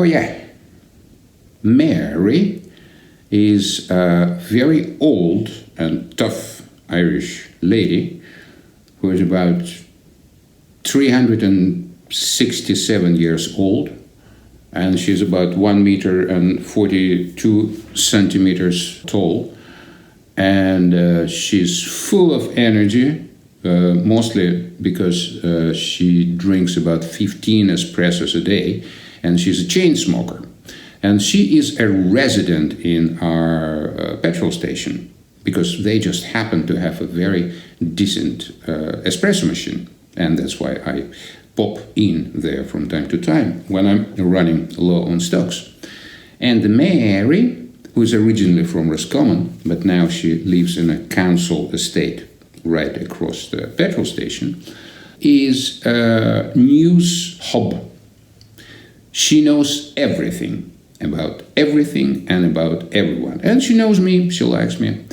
yeah. Mary is a very old and tough Irish lady who is about 367 years old, and she's about 1 meter and 42 centimeters tall, and she's full of energy, mostly because she drinks about 15 espressos a day, and she's a chain smoker. And she is a resident in our petrol station because they just happen to have a very decent espresso machine. And that's why I pop in there from time to time when I'm running low on stocks. And Mary, who is originally from Roscommon, but now she lives in a council estate right across the petrol station, is a news hob. She knows everything about everything and about everyone. And she knows me, she likes me.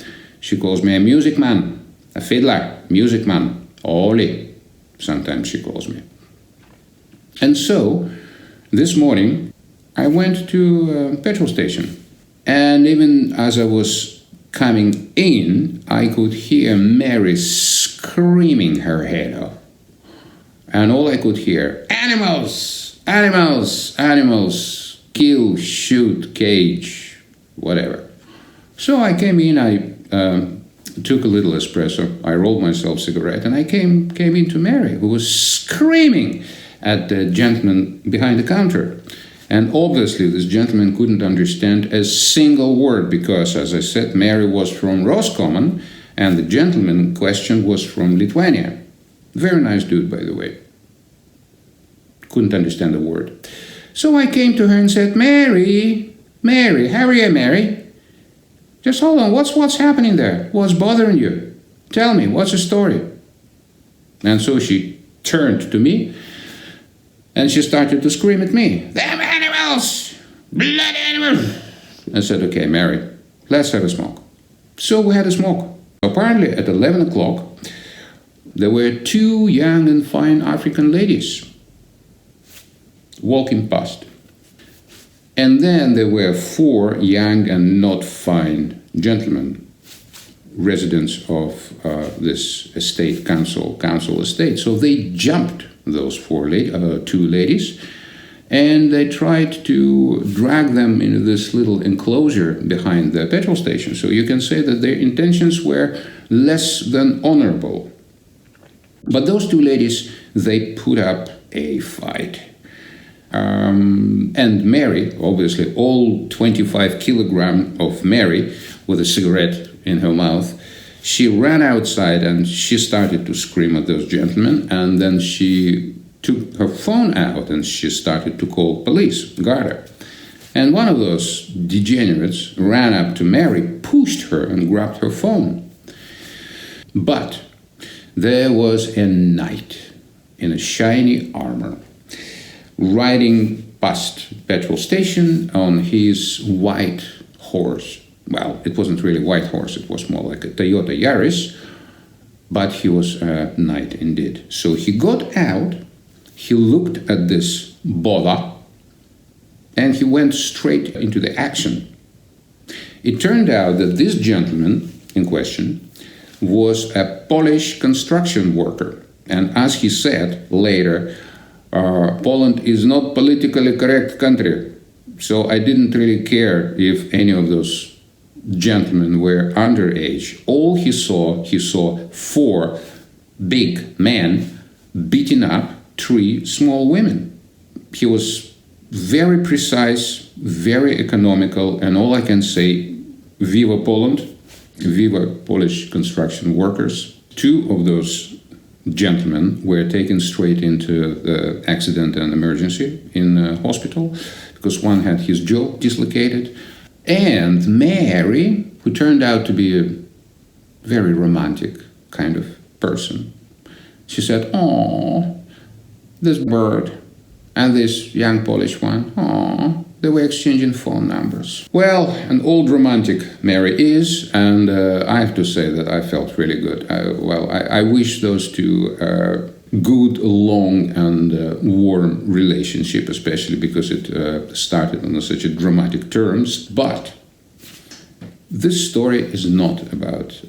She calls me a music man, a fiddler, music man, Oli, sometimes she calls me. And so, this morning, I went to a petrol station. And even as I was coming in, I could hear Mary screaming her head off. And all I could hear, animals, animals, animals. Kill, shoot, cage, whatever. So I came in, I took a little espresso, I rolled myself a cigarette, and I came into Mary, who was screaming at the gentleman behind the counter. And obviously this gentleman couldn't understand a single word because, as I said, Mary was from Roscommon, and the gentleman in question was from Lithuania. Very nice dude, by the way. Couldn't understand a word. So I came to her and said, Mary, how are you, Mary? Just hold on, what's happening there? What's bothering you? Tell me, what's the story? And so she turned to me and she started to scream at me. Them animals! Bloody animals! I said, okay, Mary, let's have a smoke. So we had a smoke. Apparently at 11 o'clock, there were 2 young and fine African ladies walking past. And then there were 4 young and not fine gentlemen, residents of this estate, council estate. So they jumped those 2 ladies, and they tried to drag them into this little enclosure behind the petrol station. So you can say that their intentions were less than honorable. But those 2 ladies, they put up a fight. And Mary, obviously, all 25 kilograms of Mary with a cigarette in her mouth, she ran outside and she started to scream at those gentlemen, and then she took her phone out and she started to call police, Garda. And one of those degenerates ran up to Mary, pushed her and grabbed her phone. But there was a knight in a shiny armor riding past petrol station on his white horse. Well, it wasn't really a white horse, it was more like a Toyota Yaris, but he was a knight indeed. So he got out, he looked at this bola, and he went straight into the action. It turned out that this gentleman in question was a Polish construction worker. And as he said later, Poland is not politically correct country, so I didn't really care if any of those gentlemen were underage. All he saw 4 big men beating up 3 small women. He was very precise, very economical, and all I can say, Viva Poland, Viva Polish construction workers. 2 of those gentlemen were taken straight into the accident and emergency in hospital because one had his jaw dislocated. And Mary, who turned out to be a very romantic kind of person, she said, "Oh, this bird and this young Polish one, oh, they were exchanging phone numbers." Well, an old romantic Mary is, and I have to say that I felt really good. I wish those 2 good, long, and warm relationship, especially because it started on such a dramatic terms. But this story is not about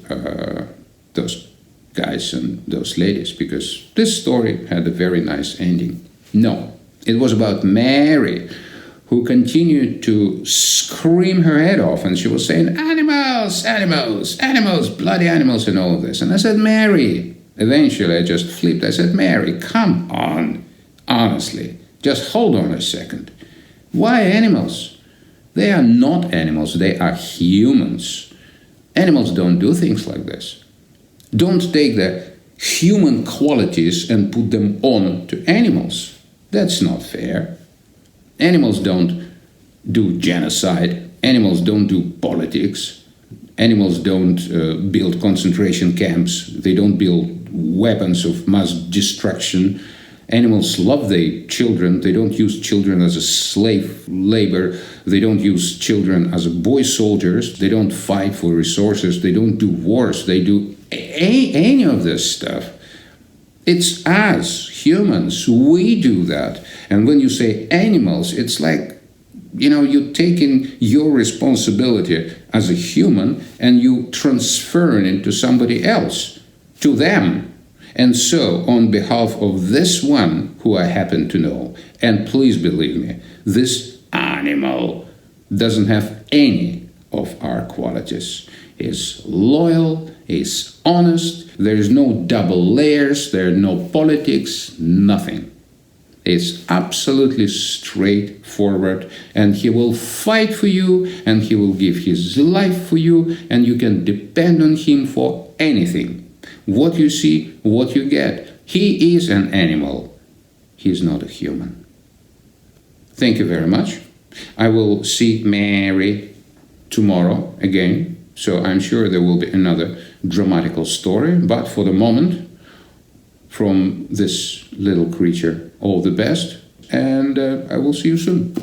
those guys and those ladies, because this story had a very nice ending. No, it was about Mary, who continued to scream her head off, and she was saying, animals, animals, animals, bloody animals, and all this. And I said, Mary, eventually I just flipped. I said, Mary, come on, honestly, just hold on a second. Why animals? They are not animals, they are humans. Animals don't do things like this. Don't take the human qualities and put them on to animals. That's not fair. Animals don't do genocide. Animals don't do politics. Animals don't build concentration camps. They don't build weapons of mass destruction. Animals love their children. They don't use children as a slave labor. They don't use children as boy soldiers. They don't fight for resources. They don't do wars. They do any of this stuff. It's us, humans, we do that. And when you say animals, it's like, you're taking your responsibility as a human and you transfer it into somebody else, to them. And so, on behalf of this one who I happen to know, and please believe me, this animal doesn't have any of our qualities. He's loyal, he's honest, there is no double layers, there are no politics, nothing. It's absolutely straightforward, and he will fight for you, and he will give his life for you, and you can depend on him for anything. What you see, what you get. He is an animal. He is not a human. Thank you very much. I will see Mary tomorrow again, so I'm sure there will be another dramatical story. But for the moment, from this little creature, all the best, and I will see you soon.